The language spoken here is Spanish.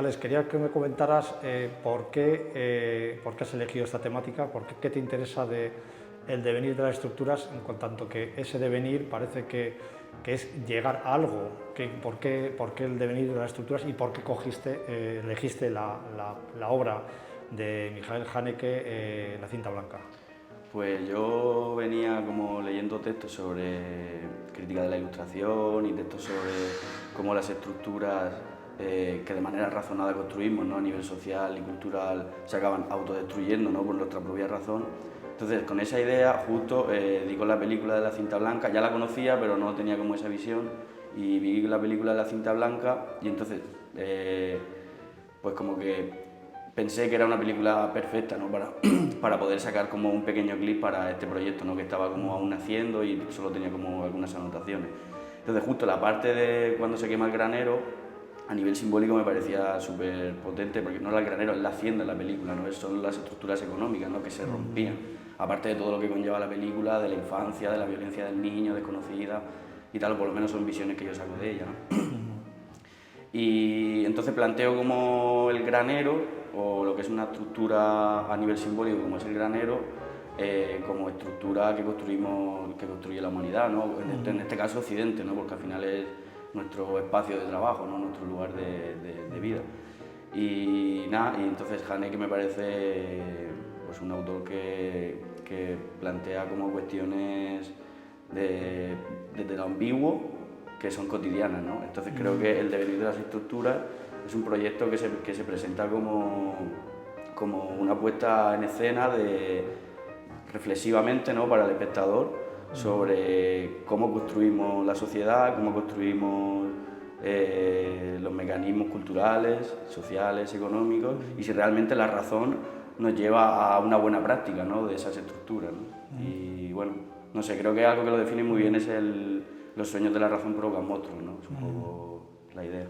Alex, quería que me comentaras por qué has elegido esta temática, qué te interesa el devenir de las estructuras, en tanto que ese devenir parece que es llegar a algo. Por qué el devenir de las estructuras y por qué elegiste la obra de Michael Haneke, La cinta blanca? Pues yo venía como leyendo textos sobre crítica de la ilustración y textos sobre cómo las estructuras que de manera razonada construimos, ¿no? A nivel social y cultural se acaban autodestruyendo, ¿no? Por nuestra propia razón. Entonces, con esa idea, justo di con la película de La cinta blanca. Ya la conocía, pero no tenía como esa visión, y vi la película de La cinta blanca y entonces pues como que pensé que era una película perfecta, ¿no? para poder sacar como un pequeño clip para este proyecto, ¿no? Que estaba como aún naciendo y solo tenía como algunas anotaciones. Entonces justo la parte de cuando se quema el granero, a nivel simbólico me parecía súper potente, porque no era el granero, es la hacienda en la película, ¿no? Son las estructuras económicas, ¿no? Que se rompían, aparte de todo lo que conlleva la película, de la infancia, de la violencia del niño, desconocida y tal, o por lo menos son visiones que yo saco de ella, ¿no? Y entonces planteo como el granero, o lo que es una estructura a nivel simbólico como es el granero, como estructura que construye la humanidad, ¿no? En este caso Occidente, ¿no? Porque al final es nuestro espacio de trabajo, ¿no? Nuestro lugar de vida. Y nada, y entonces Haneke me parece pues un autor que plantea como cuestiones desde lo ambiguo, que son cotidianas, ¿no? Entonces creo que el devenir de las estructuras es un proyecto que se presenta como una puesta en escena reflexivamente, ¿no? Para el espectador, sobre cómo construimos la sociedad, cómo construimos los mecanismos culturales, sociales, económicos, y si realmente la razón nos lleva a una buena práctica, ¿no? De esas estructuras, ¿no? Y bueno, no sé, creo que algo que lo define muy bien es los sueños de la razón provocan monstruos, ¿no? Es un poco la idea.